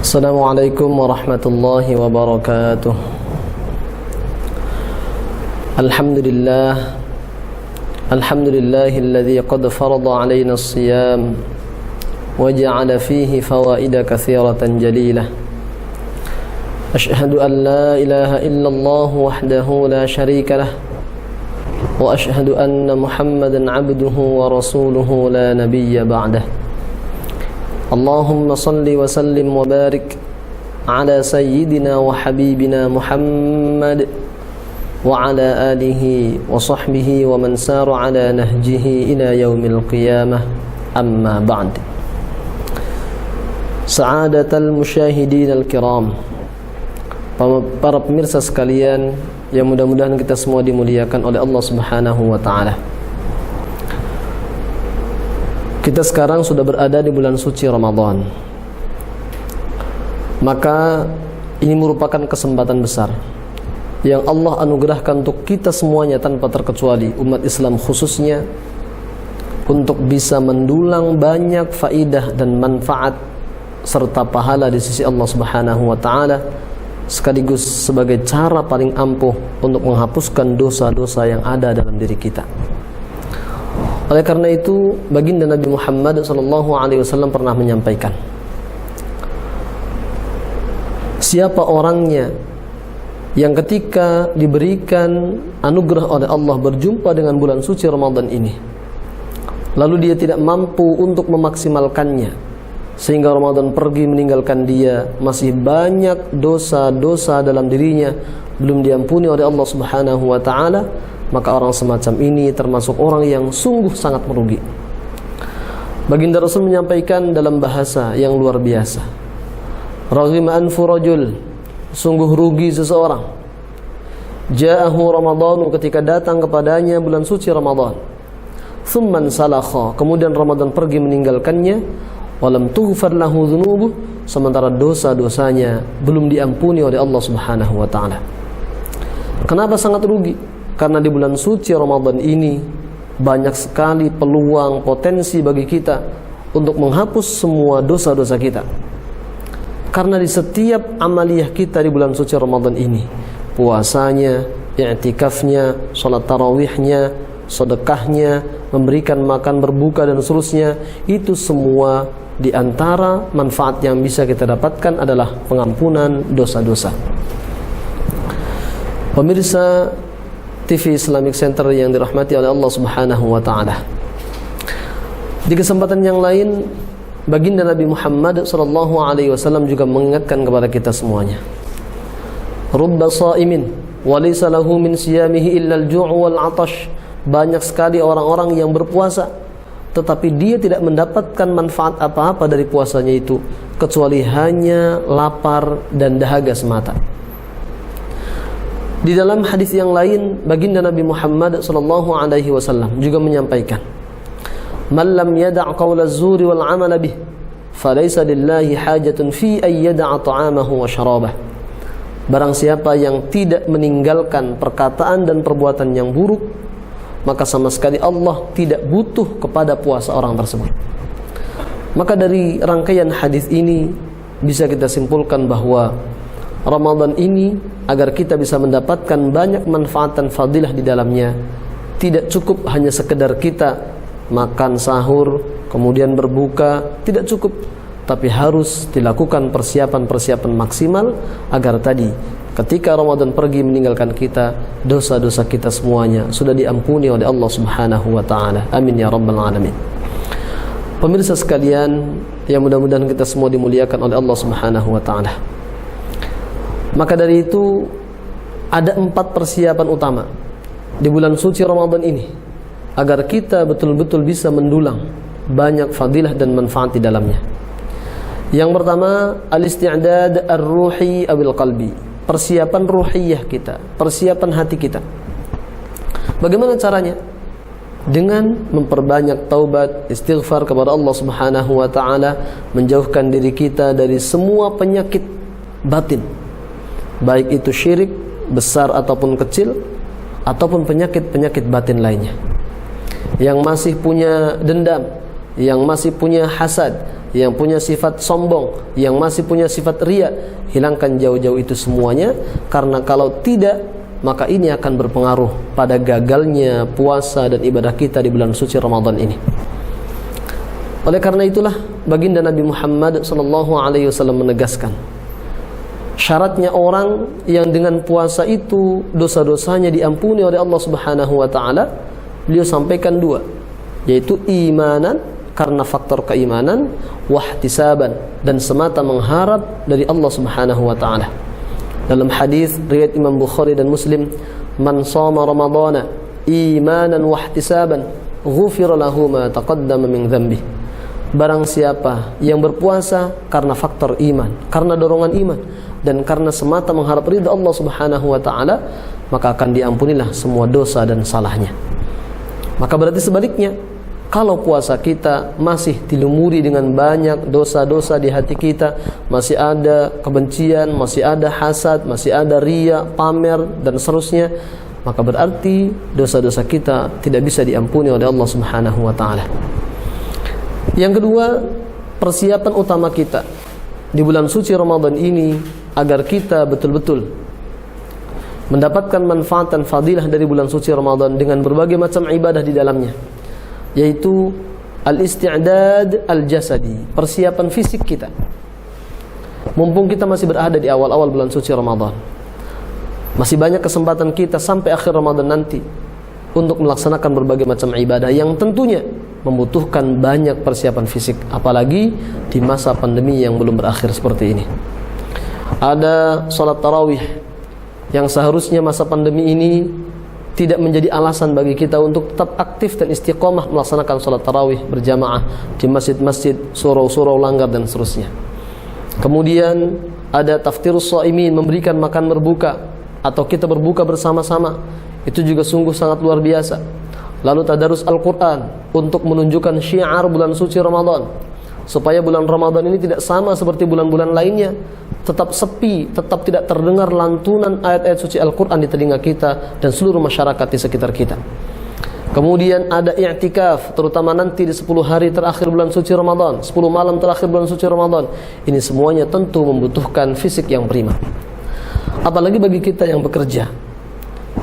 Assalamualaikum warahmatullahi wabarakatuh. Alhamdulillahilladzi qad farada alaina as-siyam wa ja'ala fihi fawaida katsiratan jalilah. Ashhadu an la ilaha illallah wahdahu la syarika lah wa ashhadu anna Muhammadan 'abduhu wa rasuluhu la nabiyya ba'dah. Allahumma salli wa sallim wa barik ala sayyidina wa habibina Muhammad wa ala alihi wa sahbihi wa man sara ala nahjihi ila yaumil qiyamah, amma ba'd. Sa'adatal musyahidin al-kiram, para pemirsa sekalian yang mudah-mudahan kita semua dimuliakan oleh Allah Subhanahu wa taala. Kita sekarang sudah berada di bulan suci Ramadan. Maka ini merupakan kesempatan besar yang Allah anugerahkan untuk kita semuanya tanpa terkecuali, umat Islam khususnya, untuk bisa mendulang banyak faidah dan manfaat serta pahala di sisi Allah Subhanahu wa taala, sekaligus sebagai cara paling ampuh untuk menghapuskan dosa-dosa yang ada dalam diri kita. Oleh karena itu, baginda Nabi Muhammad SAW pernah menyampaikan, siapa orangnya yang ketika diberikan anugerah oleh Allah berjumpa dengan bulan suci Ramadan ini, lalu dia tidak mampu untuk memaksimalkannya, sehingga Ramadan pergi meninggalkan dia, masih banyak dosa-dosa dalam dirinya belum diampuni oleh Allah Subhanahu wa taala, maka orang semacam ini termasuk orang yang sungguh sangat merugi. Baginda Rasul menyampaikan dalam bahasa yang luar biasa, raghima anfu rajul, sungguh rugi seseorang, ja'ahu Ramadhanu, ketika datang kepadanya bulan suci Ramadan, thumman salakha, kemudian Ramadan pergi meninggalkannya, walam tughfar lahu dzunubuh, sementara dosa-dosanya belum diampuni oleh Allah Subhanahu wa taala. Kenapa sangat rugi? Karena di bulan suci Ramadan ini banyak sekali peluang, potensi bagi kita untuk menghapus semua dosa-dosa kita. Karena di setiap amaliyah kita di bulan suci Ramadan ini, puasanya, i'tikafnya, salat tarawihnya, sedekahnya, memberikan makan berbuka dan seterusnya, itu semua di antara manfaat yang bisa kita dapatkan adalah pengampunan dosa-dosa. Pemirsa TV Islamic Center yang dirahmati oleh Allah Subhanahu wa taala, di kesempatan yang lain baginda Nabi Muhammad SAW juga mengingatkan kepada kita semuanya, rubba shaimin wa laysa lahu min siyamihi illa al-ju' wal 'atash, banyak sekali orang-orang yang berpuasa tetapi dia tidak mendapatkan manfaat apa-apa dari puasanya itu kecuali hanya lapar dan dahaga semata. Di dalam hadis yang lain, baginda Nabi Muhammad SAW juga menyampaikan, man lam yada' qawla az-zuri wal 'amala bih falaysa lillahi hajatun fi ay yada'a ta'amahu wa syarabah. Barang siapa yang tidak meninggalkan perkataan dan perbuatan yang buruk, maka sama sekali Allah tidak butuh kepada puasa orang tersebut. Maka dari rangkaian hadis ini bisa kita simpulkan bahwa Ramadan ini, agar kita bisa mendapatkan banyak manfaat dan fadilah di dalamnya, tidak cukup hanya sekedar kita makan sahur kemudian berbuka, tidak cukup, tapi harus dilakukan persiapan-persiapan maksimal agar tadi ketika Ramadan pergi meninggalkan kita, dosa-dosa kita semuanya sudah diampuni oleh Allah Subhanahu wa taala. Amin ya rabbal alamin. Pemirsa sekalian yang mudah-mudahan kita semua dimuliakan oleh Allah Subhanahu wa taala. Maka dari itu ada 4 persiapan utama di bulan suci Ramadan ini agar kita betul-betul bisa mendulang banyak fadilah dan manfaat di dalamnya. Yang pertama, al-isti'dad ar-ruhi awil qalbi, persiapan ruhiyah kita, persiapan hati kita. Bagaimana caranya? Dengan memperbanyak taubat, istighfar kepada Allah Subhanahu wa taala, menjauhkan diri kita dari semua penyakit batin, baik itu syirik besar ataupun kecil, ataupun penyakit-penyakit batin lainnya. Yang masih punya dendam, yang masih punya hasad, yang punya sifat sombong, yang masih punya sifat riya, hilangkan jauh-jauh itu semuanya, karena kalau tidak maka ini akan berpengaruh pada gagalnya puasa dan ibadah kita di bulan suci Ramadan ini. Oleh karena itulah baginda Nabi Muhammad SAW menegaskan, syaratnya orang yang dengan puasa itu dosa-dosanya diampuni oleh Allah Subhanahu wa taala, beliau sampaikan dua, yaitu imanan, karena faktor keimanan, wahtisaban, dan semata mengharap dari Allah Subhanahu wa taala. Dalam hadis riwayat Imam Bukhari dan Muslim, man shoma ramadhana imanan wahtisaban ghufira lahu ma taqaddama min dzambi. Barang siapa yang berpuasa karena faktor iman, karena dorongan iman, dan karena semata mengharap ridha Allah Subhanahu wa taala, maka akan diampunilah semua dosa dan salahnya. Maka berarti sebaliknya, kalau puasa kita masih dilumuri dengan banyak dosa-dosa di hati kita, masih ada kebencian, masih ada hasad, masih ada riya, pamer, dan seterusnya, maka berarti dosa-dosa kita tidak bisa diampuni oleh Allah Subhanahu wa taala. Yang kedua, persiapan utama kita di bulan suci Ramadan ini agar kita betul-betul mendapatkan manfaat dan fadilah dari bulan suci Ramadan dengan berbagai macam ibadah di dalamnya, yaitu al-isti'dad al-jasadi, persiapan fisik kita. Mumpung kita masih berada di awal-awal bulan suci Ramadan, masih banyak kesempatan kita sampai akhir Ramadan nanti untuk melaksanakan berbagai macam ibadah yang tentunya membutuhkan banyak persiapan fisik, apalagi di masa pandemi yang belum berakhir seperti ini. Ada sholat tarawih yang seharusnya masa pandemi ini tidak menjadi alasan bagi kita untuk tetap aktif dan istiqomah melaksanakan sholat tarawih berjamaah di masjid-masjid, surau-surau langgar, dan seterusnya. Kemudian ada taftirus shaimin, memberikan makan berbuka atau kita berbuka bersama-sama, itu juga sungguh sangat luar biasa. Lalu tadarus Al-Quran untuk menunjukkan syiar bulan suci Ramadan, supaya bulan Ramadan ini tidak sama seperti bulan-bulan lainnya, tetap sepi, tetap tidak terdengar lantunan ayat-ayat suci Al-Quran di telinga kita dan seluruh masyarakat di sekitar kita. Kemudian ada i'tikaf, terutama nanti di 10 hari terakhir bulan suci Ramadan, 10 malam terakhir bulan suci Ramadan. Ini semuanya tentu membutuhkan fisik yang prima, apalagi bagi kita yang bekerja.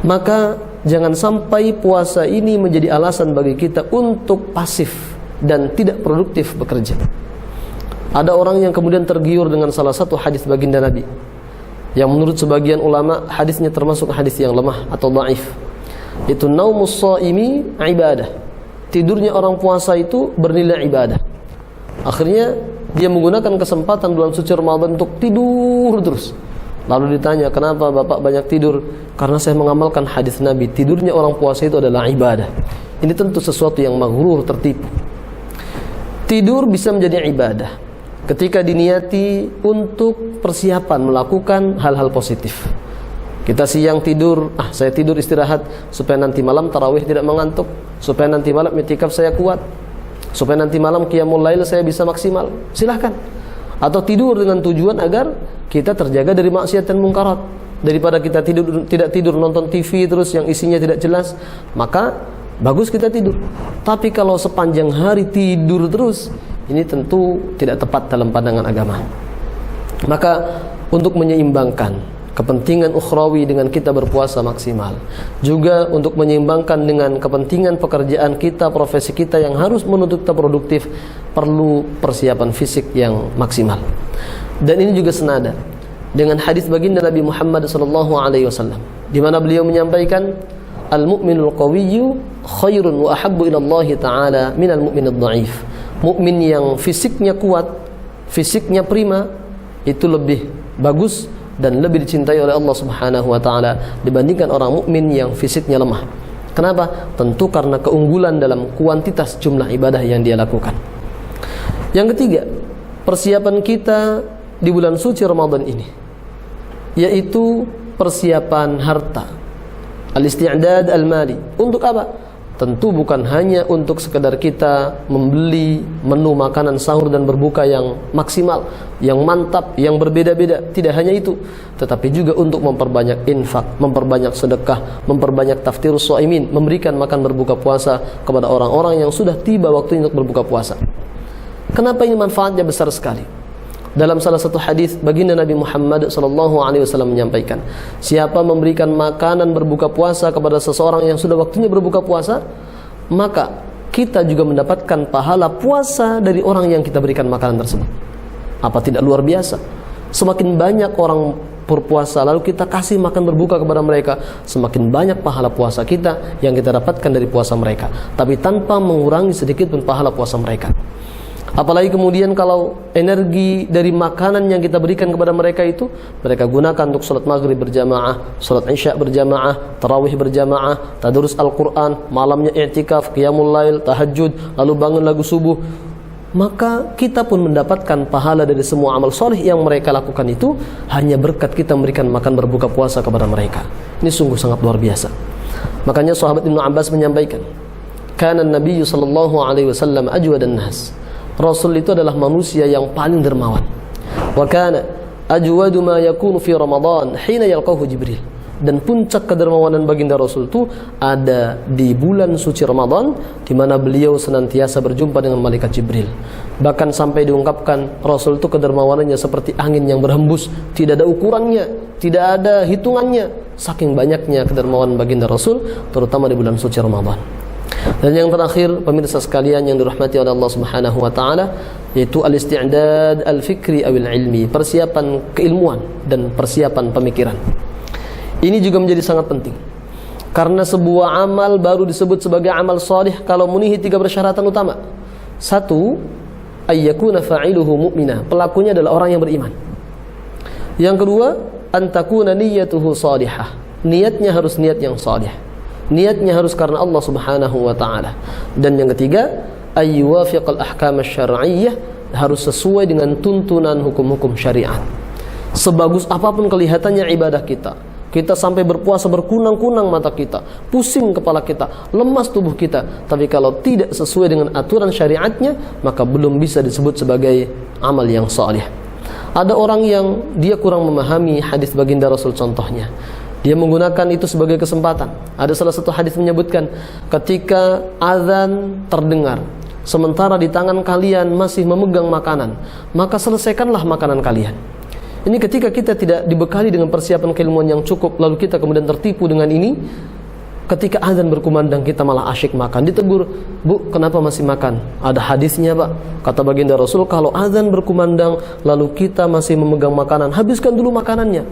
Maka jangan sampai puasa ini menjadi alasan bagi kita untuk pasif dan tidak produktif bekerja. Ada orang yang kemudian tergiur dengan salah satu hadis baginda Nabi, yang menurut sebagian ulama hadisnya termasuk hadis yang lemah atau dhaif. Itu naumus shaimi ibadah. Tidurnya orang puasa itu bernilai ibadah. Akhirnya dia menggunakan kesempatan bulan suci Ramadan untuk tidur terus. Lalu ditanya, kenapa Bapak banyak tidur? Karena saya mengamalkan hadis Nabi, tidurnya orang puasa itu adalah ibadah. Ini tentu sesuatu yang maghrur, tertipu. Tidur bisa menjadi ibadah ketika diniati untuk persiapan melakukan hal-hal positif. Kita siang tidur, saya tidur istirahat supaya nanti malam tarawih tidak mengantuk, supaya nanti malam i'tikaf saya kuat, supaya nanti malam qiyamul lail saya bisa maksimal. Silahkan. Atau tidur dengan tujuan agar kita terjaga dari maksiat dan mungkarat, daripada kita tidak tidur nonton TV terus yang isinya tidak jelas, maka bagus kita tidur. Tapi kalau sepanjang hari tidur terus, ini tentu tidak tepat dalam pandangan agama. Maka untuk menyeimbangkan kepentingan ukhrawi dengan kita berpuasa maksimal, juga untuk menyeimbangkan dengan kepentingan pekerjaan kita, profesi kita yang harus menuntut kita produktif, perlu persiapan fisik yang maksimal. Dan ini juga senada dengan hadis baginda Nabi Muhammad SAW, di mana beliau menyampaikan, al-mu'minul qawiyyu khairun wa ahabbu ila Allah Ta'ala minal mu'minid dha'if. Mukmin yang fisiknya kuat, fisiknya prima, itu lebih bagus dan lebih dicintai oleh Allah Subhanahu wa taala dibandingkan orang mukmin yang fisiknya lemah. Kenapa? Tentu karena keunggulan dalam kuantitas jumlah ibadah yang dia lakukan. Yang ketiga, persiapan kita di bulan suci Ramadan ini, yaitu persiapan harta, al-isti'dad al-mali. Untuk apa? Tentu bukan hanya untuk sekedar kita membeli menu makanan sahur dan berbuka yang maksimal, yang mantap, yang berbeda-beda. Tidak hanya itu, tetapi juga untuk memperbanyak infak, memperbanyak sedekah, memperbanyak taftirus shaimin, memberikan makan berbuka puasa kepada orang-orang yang sudah tiba waktu untuk berbuka puasa. Kenapa ini manfaatnya besar sekali? Dalam salah satu hadis baginda Nabi Muhammad SAW menyampaikan, siapa memberikan makanan berbuka puasa kepada seseorang yang sudah waktunya berbuka puasa, maka kita juga mendapatkan pahala puasa dari orang yang kita berikan makanan tersebut. Apa tidak luar biasa? Semakin banyak orang berpuasa lalu kita kasih makan berbuka kepada mereka, semakin banyak pahala puasa kita yang kita dapatkan dari puasa mereka, tapi tanpa mengurangi sedikit pun pahala puasa mereka. Apalagi kemudian kalau energi dari makanan yang kita berikan kepada mereka itu mereka gunakan untuk salat maghrib berjamaah, salat isya berjamaah, tarawih berjamaah, tadarus Al-Quran, malamnya i'tikaf, qiyamul lail, tahajud, lalu bangun lagu subuh, maka kita pun mendapatkan pahala dari semua amal soleh yang mereka lakukan itu hanya berkat kita memberikan makan berbuka puasa kepada mereka. Ini sungguh sangat luar biasa. Makanya sahabat Ibnu Abbas menyampaikan, kana Nabi sallallahu alaihi wasallam ajwadan nas. Rasul itu adalah manusia yang paling dermawan. Wa kana ajwadu ma yakunu fi Ramadan hina yalqahu Jibril. Dan puncak kedermawanan baginda Rasul itu ada di bulan suci Ramadan, di mana beliau senantiasa berjumpa dengan malaikat Jibril. Bahkan sampai diungkapkan Rasul itu kedermawanannya seperti angin yang berhembus, tidak ada ukurannya, tidak ada hitungannya, saking banyaknya kedermawanan baginda Rasul, terutama di bulan suci Ramadan. Dan yang terakhir, pemirsa sekalian yang dirahmati oleh Allah Subhanahu wa taala, yaitu al-isti'dad al-fikri awil ilmi, persiapan keilmuan dan persiapan pemikiran. Ini juga menjadi sangat penting. Karena sebuah amal baru disebut sebagai amal salih kalau memenuhi 3 persyaratan utama. 1, ayyakuna fa'iluhu mu'mina, pelakunya adalah orang yang beriman. Yang kedua, antakuna niyyatuhu salihah, niatnya harus niat yang salih. Niatnya harus karena Allah Subhanahu wa taala. Dan yang ketiga, ayyuwafiqal ahkam asy-syar'iyyah, harus sesuai dengan tuntunan hukum-hukum syariat. Sebagus apapun kelihatannya ibadah kita, kita sampai berpuasa berkunang-kunang mata kita, pusing kepala kita, lemas tubuh kita, tapi kalau tidak sesuai dengan aturan syariatnya, maka belum bisa disebut sebagai amal yang salih. Ada orang yang dia kurang memahami hadis baginda Rasul, contohnya dia menggunakan itu sebagai kesempatan. Ada salah satu hadis menyebutkan, ketika azan terdengar sementara di tangan kalian masih memegang makanan, maka selesaikanlah makanan kalian. Ini ketika kita tidak dibekali dengan persiapan keilmuan yang cukup, lalu kita kemudian tertipu dengan ini. Ketika azan berkumandang kita malah asyik makan. Ditegur, "Bu, kenapa masih makan?" Ada hadisnya, Pak. Kata baginda Rasul, kalau azan berkumandang lalu kita masih memegang makanan, habiskan dulu makanannya.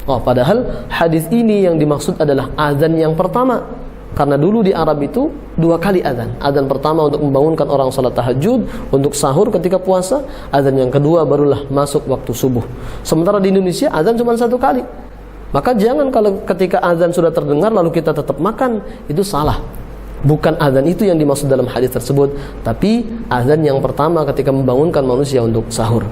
Oh, padahal hadis ini yang dimaksud adalah azan yang pertama. Karena dulu di Arab itu 2 kali azan. Azan pertama untuk membangunkan orang salat tahajud, untuk sahur ketika puasa. Azan yang kedua barulah masuk waktu subuh. Sementara di Indonesia azan cuma 1 kali. Maka jangan kalau ketika azan sudah terdengar lalu kita tetap makan, itu salah. Bukan azan itu yang dimaksud dalam hadis tersebut, tapi azan yang pertama ketika membangunkan manusia untuk sahur.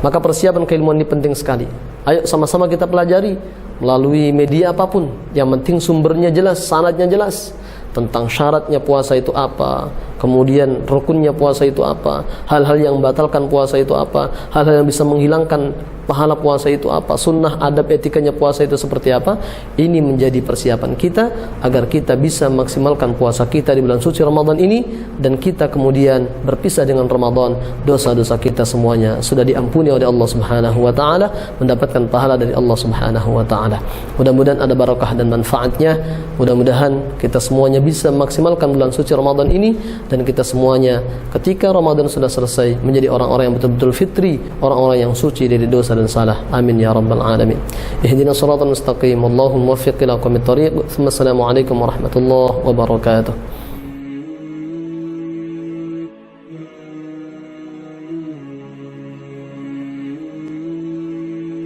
Maka persiapan keilmuan ini penting sekali. Ayo sama-sama kita pelajari melalui media apapun. Yang penting sumbernya jelas, sanadnya jelas, tentang syaratnya puasa itu apa, kemudian rukunnya puasa itu apa, hal-hal yang membatalkan puasa itu apa, hal-hal yang bisa menghilangkan pahala puasa itu apa, sunnah adab etikanya puasa itu seperti apa. Ini menjadi persiapan kita agar kita bisa maksimalkan puasa kita di bulan suci Ramadan ini, dan kita kemudian berpisah dengan Ramadan, dosa-dosa kita semuanya sudah diampuni oleh Allah Subhanahu wa taala, mendapatkan pahala dari Allah Subhanahu wa taala. Mudah-mudahan ada barakah dan manfaatnya. Mudah-mudahan kita semuanya bisa maksimalkan bulan suci Ramadan ini, dan kita semuanya ketika Ramadan sudah selesai menjadi orang-orang yang betul-betul fitri, orang-orang yang suci dari dosa dan salah. Amin ya rabbal alamin. Ihdinas siratal mustaqim, Allahumma waffiq ila aqwamit thariq. Assalamualaikum warahmatullahi wabarakatuh.